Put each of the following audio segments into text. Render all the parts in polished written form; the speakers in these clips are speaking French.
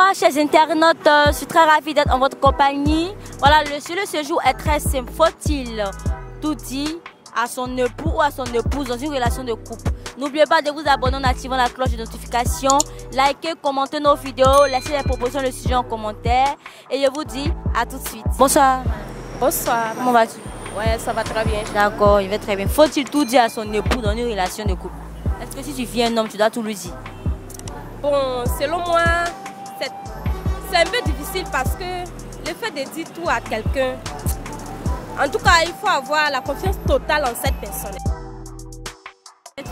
Bonsoir chers internautes, je suis très ravie d'être en votre compagnie. Voilà, le sujet de ce jour est très simple. Faut-il tout dire à son époux ou à son épouse dans une relation de couple? N'oubliez pas de vous abonner en activant la cloche de notification, likez, commentez nos vidéos, laissez les propositions de sujet en commentaire et je vous dis à tout de suite. Bonsoir. Bonsoir. Comment vas-tu? Ouais, ça va très bien. D'accord, il va très bien. Faut-il tout dire à son époux dans une relation de couple? Est-ce que si tu viens un homme, tu dois tout lui dire? Bon, selon moi, c'est un peu difficile parce que le fait de dire tout à quelqu'un, en tout cas, il faut avoir la confiance totale en cette personne.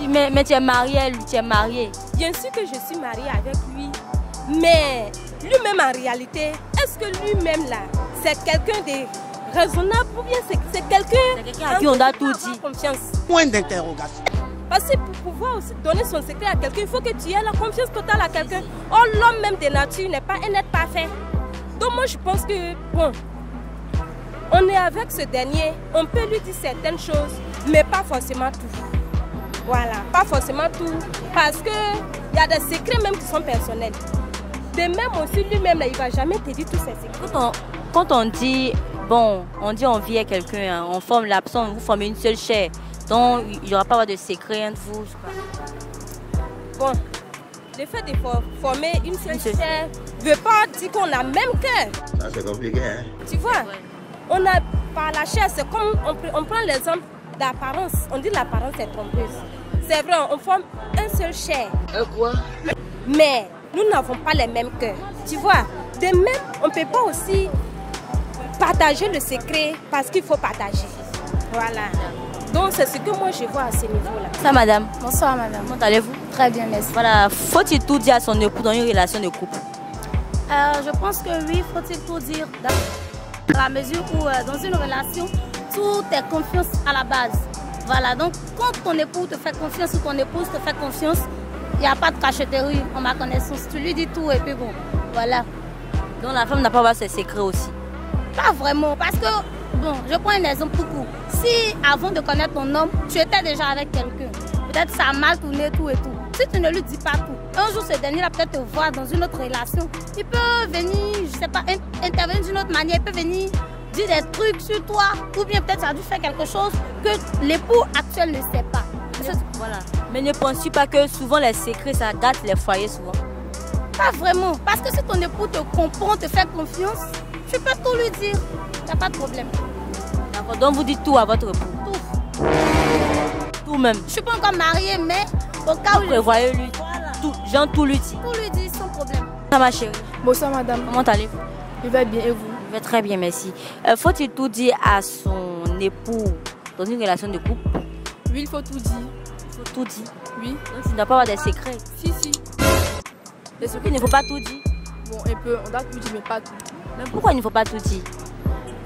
Mais tu es marié, lui, tu es marié. Bien sûr que je suis mariée avec lui, mais lui-même en réalité, est-ce que lui-même là, c'est quelqu'un de raisonnable ou bien c'est quelqu'un à qui on doit tout dire? Confiance. Point d'interrogation. Parce que pour pouvoir aussi donner son secret à quelqu'un, il faut que tu aies la confiance totale à quelqu'un. Or, l'homme même de nature n'est pas un être parfait. Donc moi, je pense que, bon, on est avec ce dernier, on peut lui dire certaines choses, mais pas forcément tout. Voilà, pas forcément tout, parce qu'il y a des secrets même qui sont personnels. De même aussi, lui-même, il ne va jamais te dire tous ses secrets. Quand on dit, bon, on dit on vit avec quelqu'un, hein, on forme l'absence, vous formez une seule chair. Donc, il n'y aura pas de secret entre vous. Bon, le fait de former une seule chair ne veut pas dire qu'on a même cœur. Ça, c'est compliqué, hein? Tu vois, on a par la chair, c'est comme on prend l'exemple d'apparence. On dit l'apparence est trompeuse. C'est vrai, on forme un seul chair. Quoi? Mais nous n'avons pas les mêmes cœurs. Tu vois, de même, on ne peut pas aussi partager le secret parce qu'il faut partager. Voilà. Donc c'est ce que moi je vois à ce niveau-là. Ça madame. Bonsoir madame. Comment allez-vous? Très bien, merci. Voilà, faut-il tout dire à son époux dans une relation de couple? Je pense que oui, faut-il tout dire dans la mesure où dans une relation, tout est confiance à la base. Voilà, donc quand ton époux te fait confiance ou ton épouse te fait confiance, il n'y a pas de cachotterie en ma connaissance. Tu lui dis tout et puis bon, voilà. Donc la femme n'a pas à avoir ses secrets aussi? Pas vraiment, parce que, bon, je prends un exemple tout court. Si avant de connaître ton homme, tu étais déjà avec quelqu'un, peut-être ça a mal tourné tout et tout. Si tu ne lui dis pas tout, un jour ce dernier-là peut-être te voir dans une autre relation, il peut venir, je sais pas, intervenir d'une autre manière, il peut venir dire des trucs sur toi, ou bien peut-être ça a dû faire quelque chose que l'époux actuel ne sait pas. Voilà. Mais ne penses-tu pas que souvent les secrets ça gâte les foyers souvent? Pas vraiment, parce que si ton époux te comprend, te fait confiance, tu peux tout lui dire, il n'y a pas de problème. D'accord, donc vous dites tout à votre époux? Tout. Tout même? Je suis pas encore mariée, mais au cas où... Prévoyez-lui, voilà. tout, genre tout lui dit? Tout lui dit sans problème. Ça ma chérie? Bonsoir madame. Comment allez-vous? Je vais bien et vous? Je vais très bien, merci. Faut-il tout dire à son époux dans une relation de couple? Oui, il faut tout dire. Il faut tout dire? Oui. Donc il ne doit pas avoir des secrets? Si. Les secrets, il ne faut pas tout dire? Bon, un peu, on doit tout dire, mais pas tout. Mais pourquoi il ne faut pas tout dire?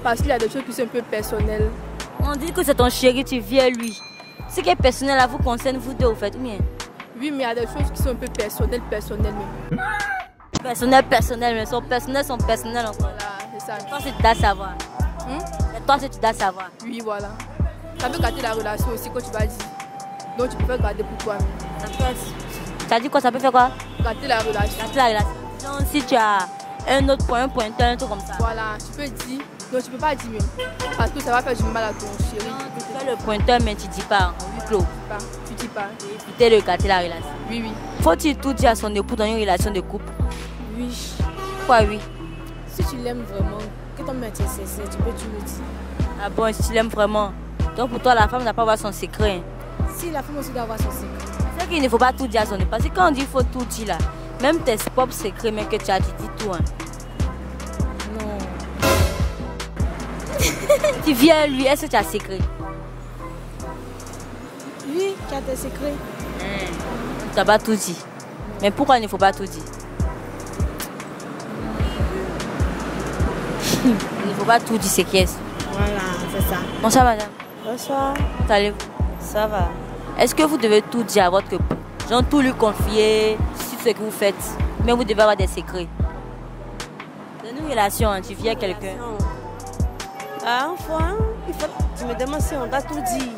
Parce qu'il y a des choses qui sont un peu personnelles. On dit que c'est ton chéri, tu viens lui. Ce qui est personnel à vous concerne vous deux, au fait, ou bien? Oui, mais il y a des choses qui sont un peu personnelles même. Personnel, mais son personnel encore. Voilà, c'est ça. Toi, c'est tu dois savoir. Et toi, c'est tu dois savoir. Oui, voilà. Ça peut gâter la relation aussi quand tu vas dire. Donc tu peux garder pour toi-même. Tu as dit quoi? Ça peut faire quoi? Gâter la relation. Gâter la relation. Donc si tu as un autre point, un pointeur, un truc comme ça. Voilà, tu peux dire. Non, tu peux pas dire même. Parce que ça va faire du mal à ton chéri. Non, tu fais le pointeur, mais tu dis pas. En huis clos. Tu dis pas. Éviter de gâter la relation. Oui. Faut-il tout dire à son époux dans une relation de couple? Oui. Pourquoi oui? Si tu l'aimes vraiment, que ton métier c'est, tu peux tout le dire. Ah bon, si tu l'aimes vraiment. Donc pour toi, la femme n'a pas à avoir son secret. Si la femme aussi doit avoir son secret. C'est qu'il ne faut pas tout dire à son époux. Parce que quand on dit qu'il faut tout dire là, même tes propres secrets, mais que tu as dit, dis tout. Hein. Non. Tu viens lui, est-ce que tu as secret? Oui, tu as tes secrets. Tu n'as pas tout dit. Mais pourquoi il ne faut pas tout dire? Il ne faut pas tout dire, c'est qui est-ce? Voilà, c'est ça. Bonsoir madame. Bonsoir. Comment allez-vous? Ça va. Est-ce que vous devez tout dire à votre époux? Genre tout lui confier sur ce que vous faites, mais vous devez avoir des secrets. Dans une relation, hein, tu viens à quelqu'un. Ah, enfin, tu me demandes si on doit tout dire.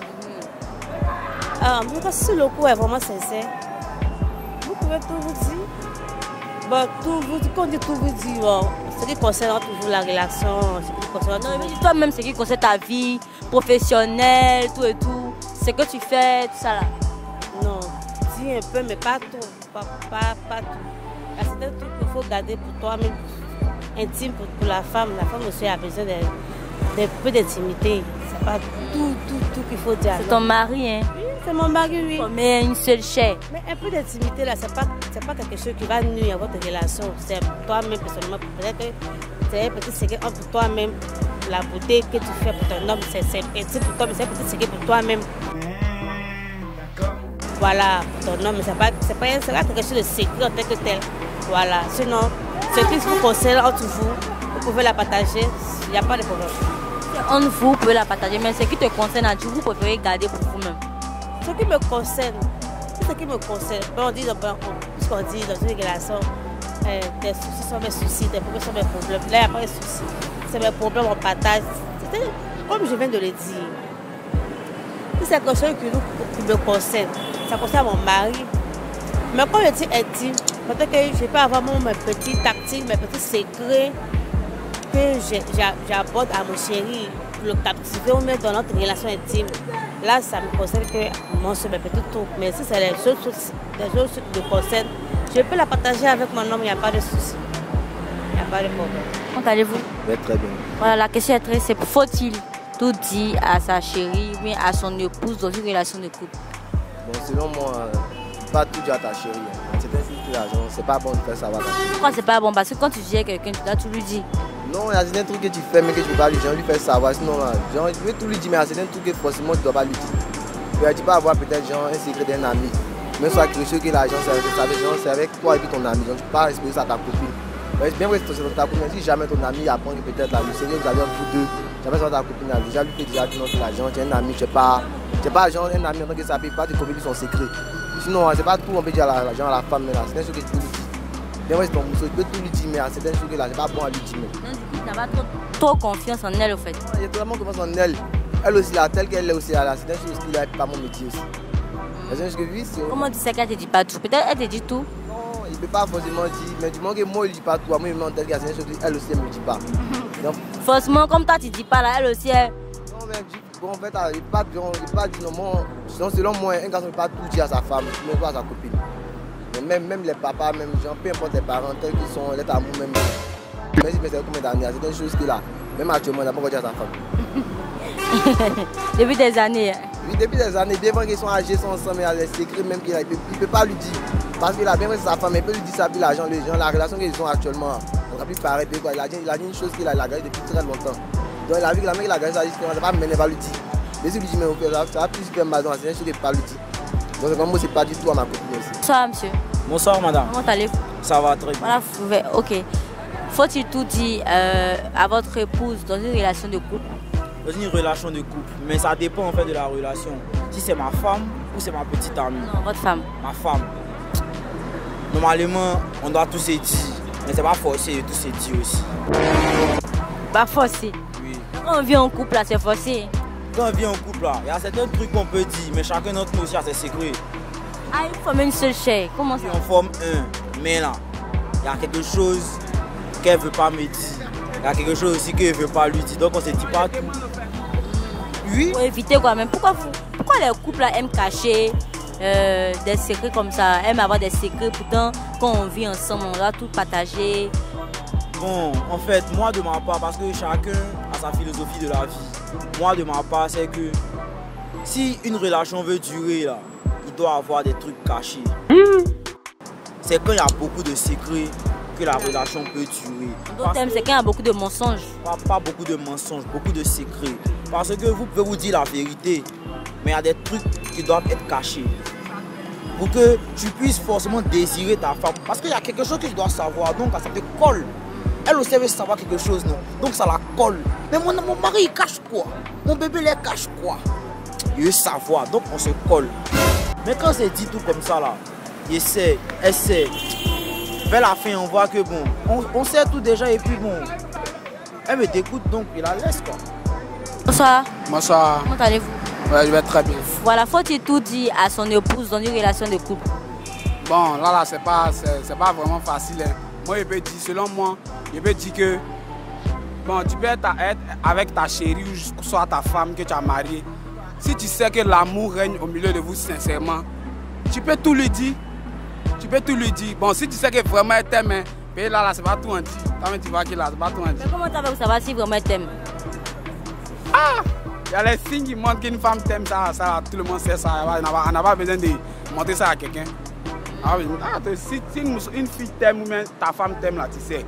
En tout cas, si le coup est vraiment sincère, vous pouvez tout vous dire. Bon, quand on dit tout vous dit, bon, ce qui concerne toujours la relation, ce qui concerne toi-même, ce qui concerne ta vie professionnelle, tout et tout, ce que tu fais, tout ça là. Non, dis un peu, mais pas tout. Pas tout. Il y a certains trucs qu'il faut garder pour toi-même, intime pour la femme. La femme aussi a besoin d'un peu d'intimité. C'est pas tout qu'il faut dire. C'est ton mari, hein? Oui, c'est mon mari, oui. Mais une seule chair. Mais un peu d'intimité, là, c'est pas quelque chose qui va nuire à votre relation. C'est toi-même, personnellement. Peut-être que c'est un petit secret entre toi-même. La beauté que tu fais pour ton homme, c'est intime pour toi, mais c'est un petit secret pour toi-même. Voilà, pour ton homme, mais c'est pas quelque chose de secret en tant que tel. Voilà, sinon, ce qui vous concerne entre vous, vous pouvez la partager, il n'y a pas de problème. Entre vous, vous pouvez la partager, mais ce qui te concerne, vous préférez garder pour vous-même. Ce qui me concerne, on dit puisqu'on dit dans une relation, tes soucis sont mes soucis, tes problèmes sont mes problèmes. Là, il n'y a pas de soucis. C'est mes problèmes, on partage. Comme je viens de le dire, si c'est quelque chose qui me concerne, ça concerne mon mari. Mais quand je dis intime, peut-être que je peux avoir mes petits tactiles, mes petits secrets que j'aborde à mon chéri pour le captiver ou mettre dans notre relation intime. Là, ça me concerne que mon seul petit truc. Mais si c'est des choses qui me concernent, je peux la partager avec mon homme, il n'y a pas de souci. Il n'y a pas de problème. Comment allez-vous? Très bien. Voilà, la question est très simple. Faut-il tout dire à sa chérie ou à son épouse dans une relation de couple? Bon, selon moi, pas tout dire à ta chérie. C'est un truc l'argent, c'est pas bon de faire savoir. Pourquoi c'est pas bon? Parce que quand tu dis à quelqu'un, tu dois tout lui dire. Non, il y a certains trucs que tu fais mais que tu ne peux pas lui faire savoir. Sinon, genre, je veux tout lui dire, mais il y a certains trucs que forcément tu ne dois pas lui dire. Tu peux avoir peut-être un secret d'un ami. Même soit quelque chose que l'argent, c'est avec toi et puis ton ami. Donc tu ne peux pas exposer ça à ta copine. Mais bien vrai, c'est ta copine. Si jamais ton ami apprend que peut-être le secret que vous avez entre vous deux, jamais ça ta copine a déjà lui fait déjà que non, c'est l'argent, tu es un ami, tu n'es pas genre un ami en tant que ça ne peut pas te communiquer son secret. Sinon, c'est pas tout, on peut dire à l'argent, à la femme, mais là, c'est un chose que tu peux lui dire. Bien vrai, c'est ton mousseau, tu peux tout lui dire, mais c'est un chose que là, c'est pas bon à lui dire. Donc du coup, tu n'as pas trop confiance en elle au fait. J'ai totalement confiance en elle. Elle aussi, là, telle qu'elle est aussi, là, c'est une chose qui n'est pas mon métier aussi. C'est une chose que oui, c'est... Comment tu sais qu'elle ne te dit pas tout? Peut-être elle te dit tout. Non, il ne peut pas forcément dire, mais du moment que moi, il ne dit pas tout, moi, il me dit c'est une chose qu'elle aussi, elle ne me dit pas. Donc, forcément, comme toi, tu ne dis pas là, elle aussi, elle... Non, mais bon, en fait, il ne peut pas dire non, selon moi, un garçon ne peut pas tout dire à sa femme, même pas à sa copine. Mais même les papas, même gens, peu importe les parents, tels qu'ils sont, les amours même. Même si c'est combien d'années, c'est une chose qu'il a. Même actuellement, il n'a pas encore dit à sa femme. Depuis des années. Oui, depuis des années, bien vrai qu'ils sont âgés, sont ensemble, il y a des secrets même qu'il ne peut pas lui dire. Parce qu'il a bien vrai sa femme, il peut lui dire ça, puis l'argent, les gens, la relation qu'ils ont actuellement, on a plus pareil, il a dit une chose qu'il a gardée depuis très longtemps. Donc il a vu que la mec il a gardé ça, il ne va pas mener, il va lui dire. Mais si lui dit, mais ça va plus faire mal, c'est une chose qu'il ne peut pas lui dire. Donc comme moi, c'est pas du tout à ma copine aussi. Bonsoir monsieur. Bonsoir madame. Comment allez-vous? Ça va très bien. Voilà, ok. Faut-il tout dire à votre épouse dans une relation de couple? Dans une relation de couple, mais ça dépend en fait de la relation. Si c'est ma femme ou c'est ma petite amie. Non, votre femme. Ma femme. Normalement, on doit tous se dire, mais c'est pas forcé de tous se dire aussi. Pas forcé? Oui. Quand on vit en couple là, c'est forcé. Quand on vit en couple là, il y a certains trucs qu'on peut dire, mais chacun d'entre nous aussi a ses secrets. Ah, il faut une seule chair. Comment ça? On forme un, mais là, il y a quelque chose qu'elle ne veut pas me dire. Il y a quelque chose aussi qu'elle ne veut pas lui dire, donc on ne se dit pas tout. Oui. Pour éviter quoi même. Pourquoi les couples là aiment cacher des secrets comme ça, aiment avoir des secrets, pourtant quand on vit ensemble, on doit tout partager? Bon, en fait, moi de ma part, parce que chacun a sa philosophie de la vie, moi de ma part, c'est que si une relation veut durer, là, il doit avoir des trucs cachés. C'est quand il y a beaucoup de secrets que la relation peut durer. D'autres thèmes, c'est quand il y a beaucoup de mensonges. Pas beaucoup de mensonges, beaucoup de secrets. Parce que vous pouvez vous dire la vérité, mais il y a des trucs qui doivent être cachés. Pour que tu puisses forcément désirer ta femme. Parce qu'il y a quelque chose que tu dois savoir, donc ça te colle. Elle aussi veut savoir quelque chose, non? Donc ça la colle. Mais mon mari, il cache quoi? Mon bébé, il cache quoi? Il veut savoir, donc on se colle. Mais quand c'est dit tout comme ça, là, il essaie, elle sait. Vers la fin, on voit que bon, on sait tout déjà et puis bon, elle me dégoûte, donc il la laisse quoi. Bonsoir. Bonsoir. Comment allez-vous? Ouais, je vais très bien. Voilà, faut-il tout dire à son épouse dans une relation de couple? Bon, là, c'est pas vraiment facile. Hein. Moi, je peux dire, selon moi, je peux dire que bon, tu peux être avec ta chérie ou soit ta femme que tu as mariée. Si tu sais que l'amour règne au milieu de vous sincèrement, tu peux tout lui dire. Tu peux tout lui dire. Bon, si tu sais que vraiment elle t'aime, hein, là, c'est pas tout en dit. Toi-même, tu vois qu'il là, c'est pas tout en dit. Mais comment tu vas savoir si vraiment elle t'aime? Ah! Il y a les signes qui montrent qu'une femme t'aime, ça, tout le monde sait ça. On n'a pas besoin de montrer ça à quelqu'un. Si une fille t'aime ou même ta femme t'aime, là, tu sais.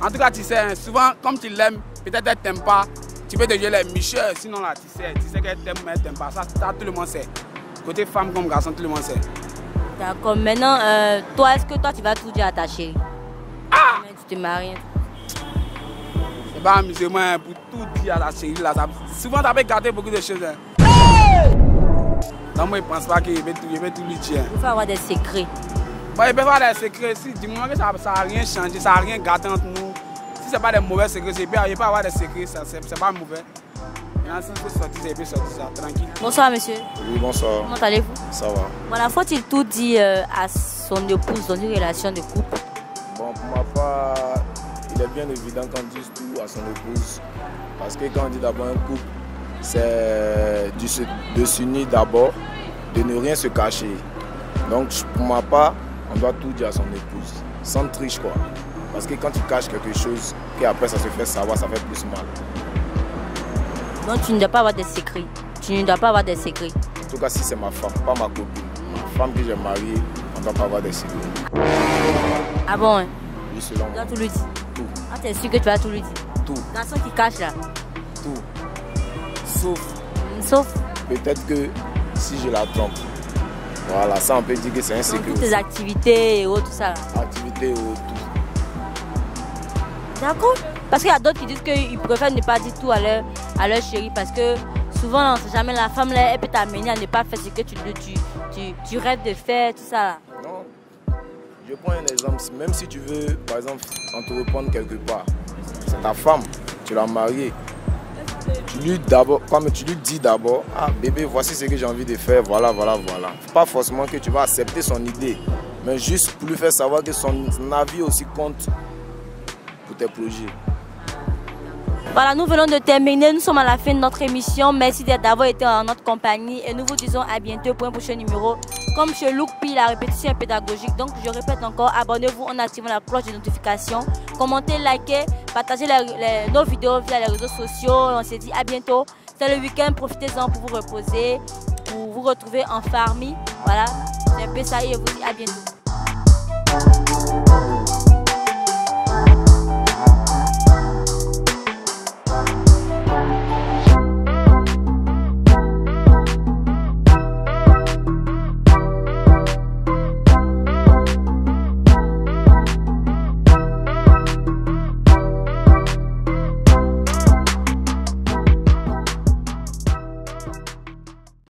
En tout cas, tu sais, hein, souvent, comme tu l'aimes, peut-être elle t'aime pas, tu peux te dire les Michel, sinon là, tu sais qu'elle t'aime mais elle t'aime pas. Ça, tout le monde sait. Côté femme comme garçon, tout le monde sait. D'accord, maintenant, toi, est-ce que toi, tu vas tout dire à ta chérie? Ah! Tu te maries. C'est pas amusement hein, pour tout dire à la chérie. Là, souvent, tu peux garder beaucoup de choses. Hein. Donc, moi, je ne pense pas qu'il va tout lui dire. Il faut avoir des secrets. Bon, il peut avoir des secrets. Si, du moment que ça n'a rien changé, ça n'a rien gâté entre nous. Si ce n'est pas des mauvais secrets, il peut avoir des secrets, c'est pas mauvais. Et si il peut sortir ça, tranquille. Bonsoir, monsieur. Oui, bonsoir. Comment allez-vous? Ça va. Voilà, faut-il tout dire à son épouse dans une relation de couple? Bon, pour ma part, il est bien évident qu'on dise tout à son épouse. Parce que quand on dit d'abord un couple, c'est de s'unir d'abord, de ne rien se cacher. Donc, pour ma part, on doit tout dire à son épouse, sans triche quoi. Parce que quand tu caches quelque chose, qu'après ça se fait savoir, ça fait plus mal. Donc tu ne dois pas avoir des secrets. Tu ne dois pas avoir des secrets. En tout cas, si c'est ma femme, pas ma copine. Ma femme que j'ai mariée, on ne doit pas avoir des secrets. Ah bon, hein? Oui, selon moi. Tu dois tout lui dire. Tout. Ah, t'es sûr que tu vas tout lui dire? Tout. Garçon qui cache là? Tout. Sauf. Sauf? Peut-être que si je la trompe. Voilà, ça on peut dire que c'est un secret. Toutes tes activités et autres, tout ça. Activités et autres, tout. D'accord. Parce qu'il y a d'autres qui disent qu'ils préfèrent ne pas dire tout à leur chérie parce que souvent, on ne sait jamais, la femme là, elle peut t'amener à ne pas faire ce que tu rêves de faire, tout ça. Non. Je prends un exemple. Même si tu veux, par exemple, on te reprendre quelque part, c'est ta femme, tu l'as mariée. Tu lui dis d'abord, ah bébé, voici ce que j'ai envie de faire, voilà. Pas forcément que tu vas accepter son idée, mais juste pour lui faire savoir que son avis aussi compte pour tes projets. Voilà, nous venons de terminer, nous sommes à la fin de notre émission. Merci d'avoir été en notre compagnie et nous vous disons à bientôt pour un prochain numéro. Comme chez Lookpi, la répétition est pédagogique, donc je répète encore, abonnez-vous en activant la cloche de notification, commentez, likez, partagez nos vidéos via les réseaux sociaux. On se dit à bientôt. C'est le week-end, profitez-en pour vous reposer, pour vous retrouver en famille. Voilà, c'est un peu ça et je vous dis à bientôt.